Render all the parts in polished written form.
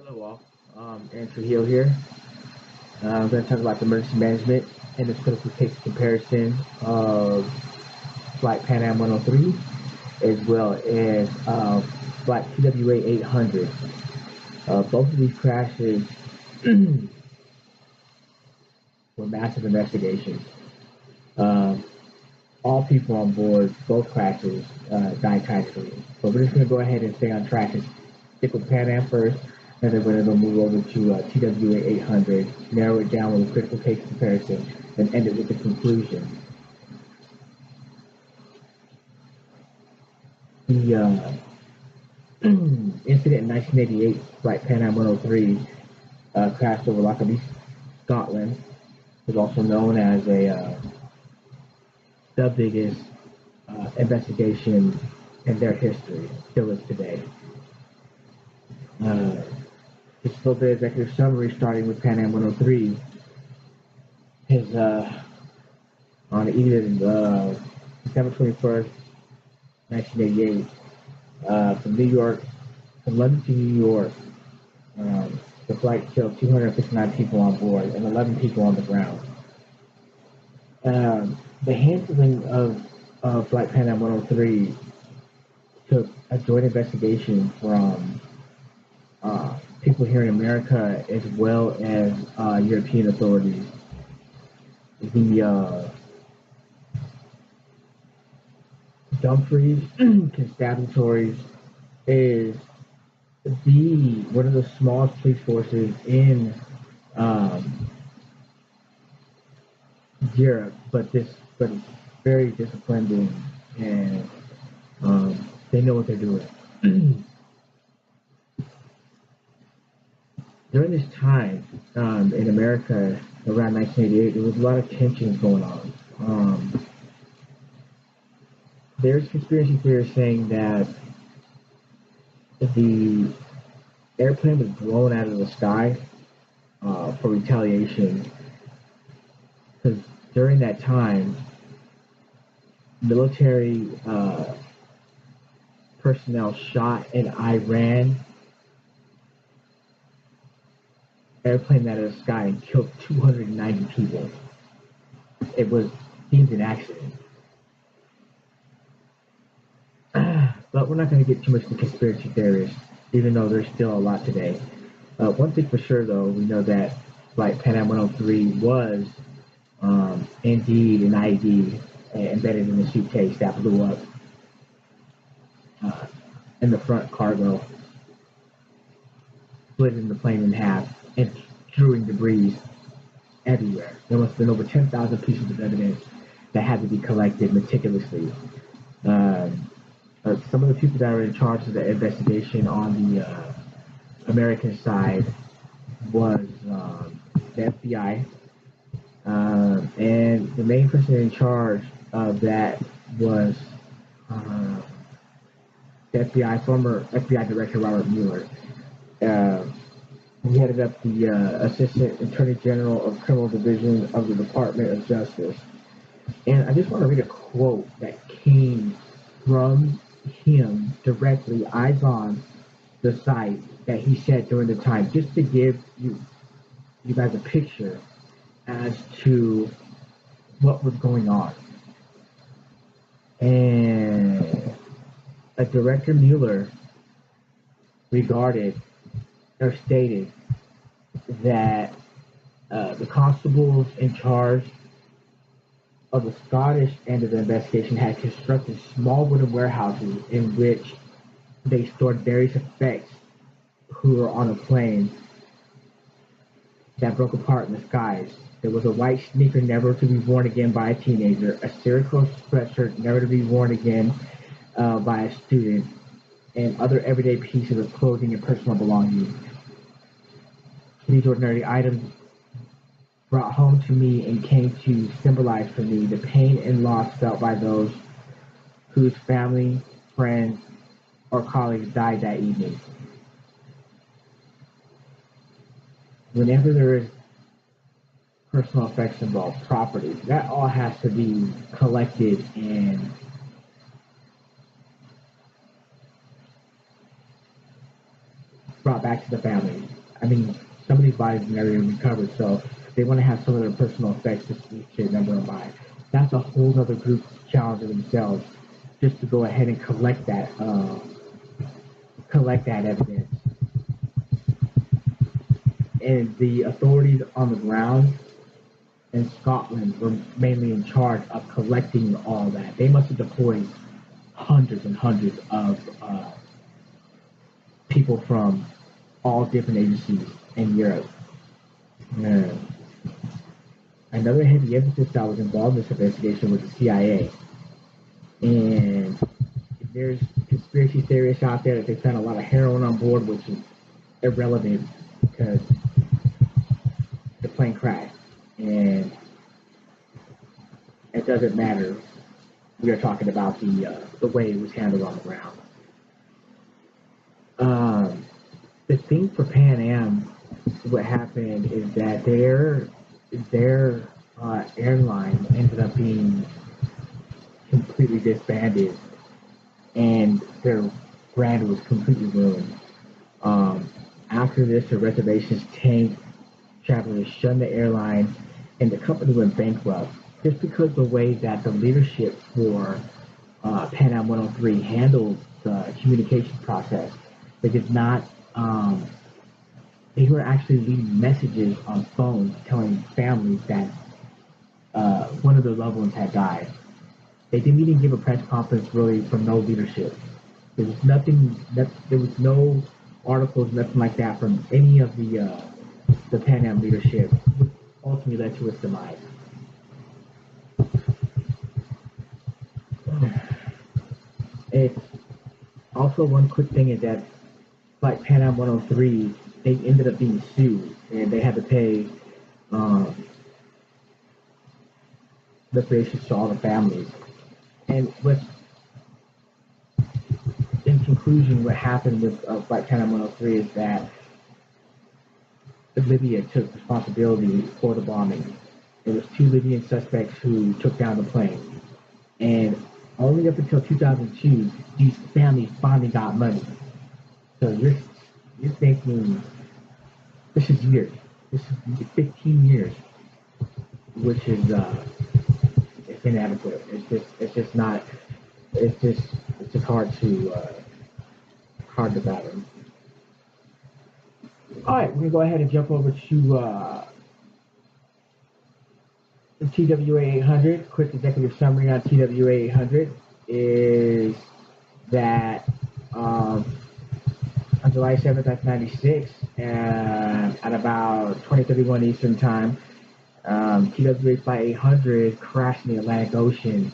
Hello all, Andrew Hill here. I'm going to talk about the emergency management and the critical case comparison of Flight Pan Am 103 as well as Flight TWA 800. Both of these crashes were massive investigations. Um, all people on board both crashes died tragically. But we're just going to go ahead and stay on track and stick with Pan Am first, and then we're going to move over to TWA 800, narrow it down with a critical case comparison, and end it with the conclusion. The incident in 1988, Flight Pan Am 103, crashed over Lockerbie, Scotland. It was also known as the biggest investigation in their history, still is today. Just a little bit of executive summary, starting with Pan Am 103. His on the evening of December 21st, 1988, from New York, from London to New York, the flight killed 259 people on board and 11 people on the ground. The handling of Flight Pan Am 103 took a joint investigation from people here in America as well as European authorities. The Dumfries Constabulary is one of the smallest police forces in Europe, but it's very disciplined and they know what they're doing. During this time in America around 1988, there was a lot of tensions going on. There's conspiracy theories saying that the airplane was blown out of the sky for retaliation, because during that time, military personnel shot an Iran airplane out of the sky and killed 290 people. It was deemed an accident. But we're not going to get too much into conspiracy theories, even though there's still a lot today. One thing for sure, though, we know that Flight Pan Am 103 was indeed an IED embedded in the suitcase that blew up in the front cargo, splitting the plane in half and strewing debris everywhere. There must have been over 10,000 pieces of evidence that had to be collected meticulously. Some of the people that were in charge of the investigation on the American side was the FBI, and the main person in charge of that was the FBI, former FBI Director Robert Mueller. He headed up the Assistant Attorney General of Criminal Division of the Department of Justice. And I just want to read a quote that came from him directly, eyes on the site, that he said during the time, just to give you guys a picture as to what was going on. And Director Mueller regarded or stated that the constables in charge of the Scottish end of the investigation had constructed small wooden warehouses in which they stored various effects who were on a plane that broke apart in the skies. There was a white sneaker never to be worn again by a teenager, a Syracuse sweatshirt never to be worn again by a student, and other everyday pieces of clothing and personal belongings. These ordinary items brought home to me and came to symbolize for me the pain and loss felt by those whose family, friends, or colleagues died that evening. Whenever there is personal effects involved, property, that all has to be collected and brought back to the family. I mean, some of these bodies never even recovered, so they want to have some of their personal effects to remember them by. That's a whole other group challenge of themselves, just to go ahead and collect that evidence. And the authorities on the ground in Scotland were mainly in charge of collecting all that. They must have deployed hundreds and hundreds of people from all different agencies in Europe. Uh, Another heavy emphasis that was involved in this investigation was the CIA. And there's conspiracy theorists out there that they found a lot of heroin on board, which is irrelevant because the plane crashed. And it doesn't matter. We are talking about the way it was handled on the ground. The thing for Pan Am, what happened is that their airline ended up being completely disbanded, and their brand was completely ruined. After this, the reservations tanked, travelers shunned the airline, and the company went bankrupt just because of the way that the leadership for Pan Am 103 handled the communication process. They did not. They were actually leaving messages on phones telling families that one of their loved ones had died. They didn't even give a press conference really from no leadership. There was nothing. There was no articles, nothing like that from any of the Pan Am leadership, which ultimately led to its demise. It's also one quick thing is that like Pan Am 103, they ended up being sued and they had to pay reparations to all the families. And what's in conclusion, what happened with Flight Pan Am 103 is that Libya took responsibility for the bombing. There was two Libyan suspects who took down the plane, and only up until 2002, these families finally got money. So you're thinking this is years. This is 15 years, which is it's inadequate. It's just not. It's just hard to fathom. All right, we're gonna go ahead and jump over to the TWA 800. Quick executive summary on TWA 800 is that on July 7th, 1996, at about 20:31 Eastern Time, TWA Flight 800 crashed in the Atlantic Ocean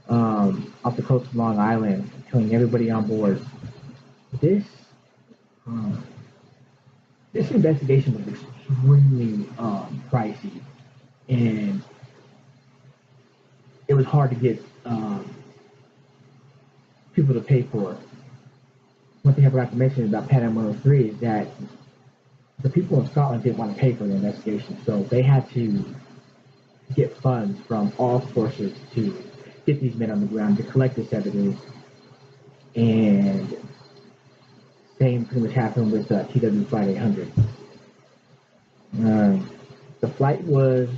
off the coast of Long Island, killing everybody on board. This um, this investigation was extremely pricey, and it was hard to get people to pay for it. One thing I forgot to mention about Pan Am 103 is that the people in Scotland didn't want to pay for the investigation, so they had to get funds from all sources to get these men on the ground to collect this evidence. And same pretty much happened with TW Flight 800. The flight was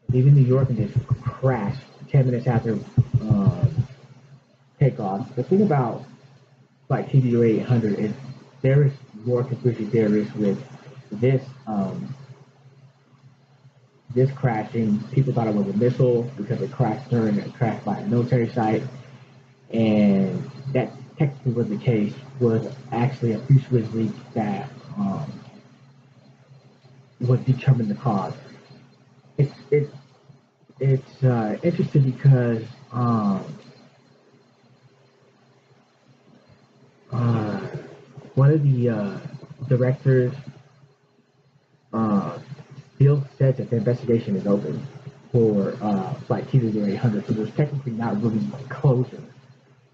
leaving New York and just crashed 10 minutes after takeoff. The thing about Flight TWA 800 is there is more conspiracy theorists with this this crashing. People thought it was a missile because it crashed during a crash by a military site, and that technically was the case. Was actually a fuselage leak that would determine the cause. It's interesting because one of the directors still says that the investigation is open for Flight TWA 800, so there's technically not really closure,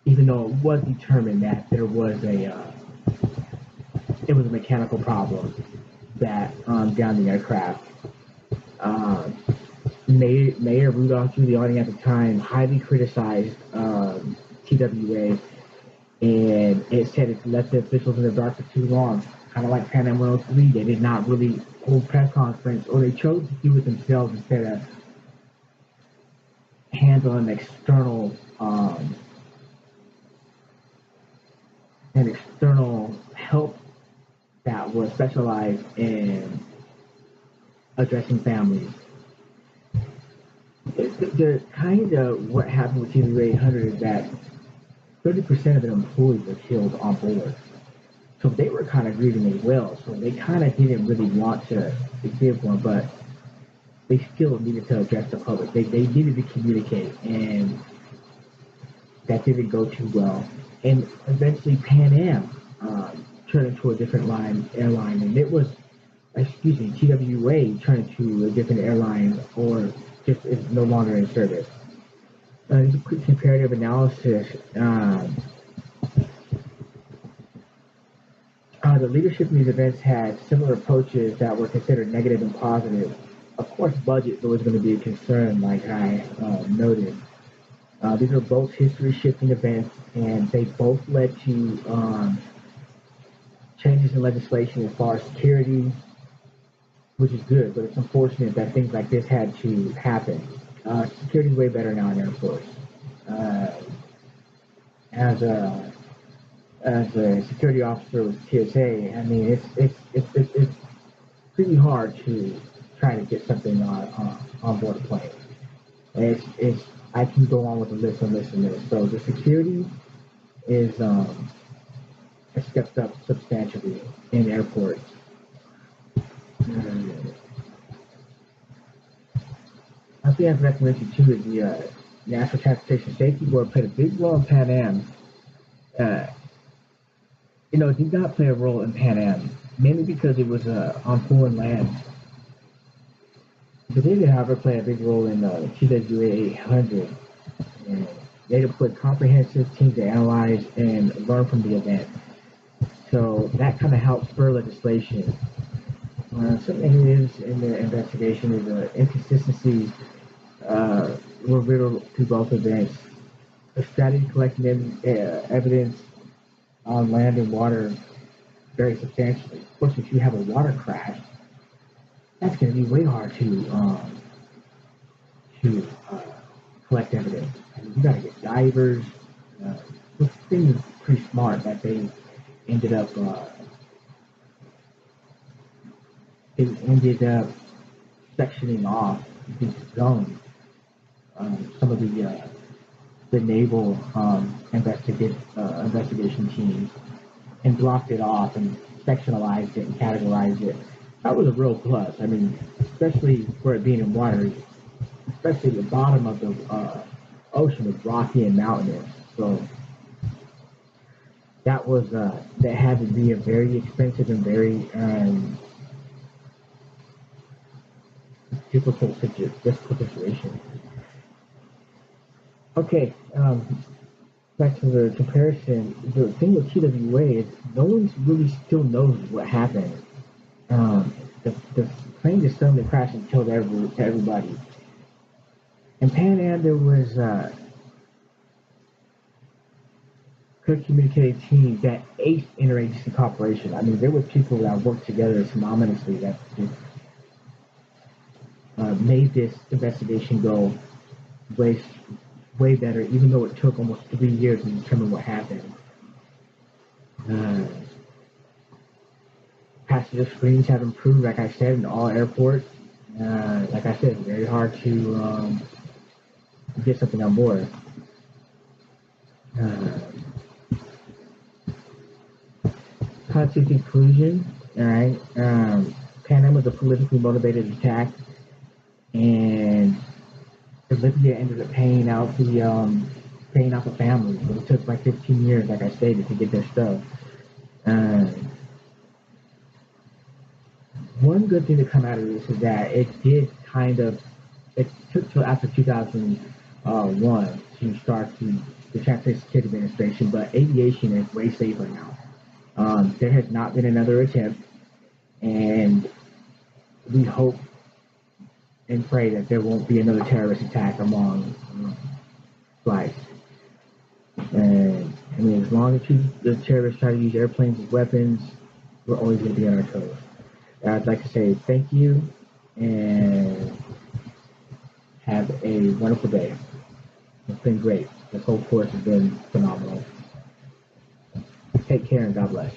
even though it was determined that there was it was a mechanical problem that down the aircraft. Mayor Rudolph Giuliani at the time highly criticized TWA and it said it left the officials in the dark for too long. Kind of like Pan Am 103, they did not really hold press conference, or they chose to do it themselves instead of handle an external help that was specialized in addressing families. The kind of what happened with TW 800 is that 30% of their employees were killed on board. So they were kind of grieving as well. So they kind of didn't really want to give one, but they still needed to address the public. They needed to communicate, and that didn't go too well. And eventually Pan Am turned into a different airline, and it was, excuse me, TWA turned into a different airline, or just is no longer in service. Just a quick comparative analysis. The leadership in these events had similar approaches that were considered negative and positive. Of course, budget is always going to be a concern, like I noted. These are both history-shifting events, and they both led to changes in legislation as far as security, which is good, but it's unfortunate that things like this had to happen. Security is way better now in Air Force. Uh, as a security officer with TSA, I mean, it's pretty hard to try to get something on board a plane. It's I can go on with the list and list and list. So the security is has stepped up substantially in airports. I think I forgot to mention too is the National Transportation Safety Board played a big role in Pan Am. Uh, did not play a role in Pan Am, mainly because it was on foreign land. But they did, however, play a big role in TWA 800. And they deployed comprehensive teams to analyze and learn from the event. So that kind of helped spur legislation. Some areas in the investigation is inconsistencies were riddled through both events. The strategy collecting evidence on land and water very substantially. Of course, if you have a water crash, that's going to be way hard to collect evidence. I mean, you got to get divers. This thing is pretty smart that they ended up sectioning off these zones. Some of the naval investigation teams and blocked it off and sectionalized it and categorized it. That was a real plus. I mean, especially for it being in water, especially the bottom of the ocean was rocky and mountainous. So that had to be a very expensive and very difficult situation. Okay, back to the comparison. The thing with TWA is no one really still knows what happened. The plane just suddenly crashed and killed everybody. In Pan Am, there was good communicating team that aced interagency cooperation. I mean, there were people that worked together synonymously that made this investigation go way, way better, even though it took almost 3 years to determine what happened. Passenger screens have improved, like I said, in all airports. Like I said, it's very hard to get something on board. Content conclusion. All right. Pan Am was a politically motivated attack, and Libya ended up paying out the families. But it took like 15 years, like I stated, to get their stuff. One good thing to come out of this is that it took till after 2001 to start the Transportation Security Administration, but aviation is way safer now. There has not been another attempt, and we hope and pray that there won't be another terrorist attack among flights. And I mean, as long as the terrorists try to use airplanes as weapons, we're always going to be on our toes. I'd like to say thank you and have a wonderful day. It's been great. This whole course has been phenomenal. Take care and God bless.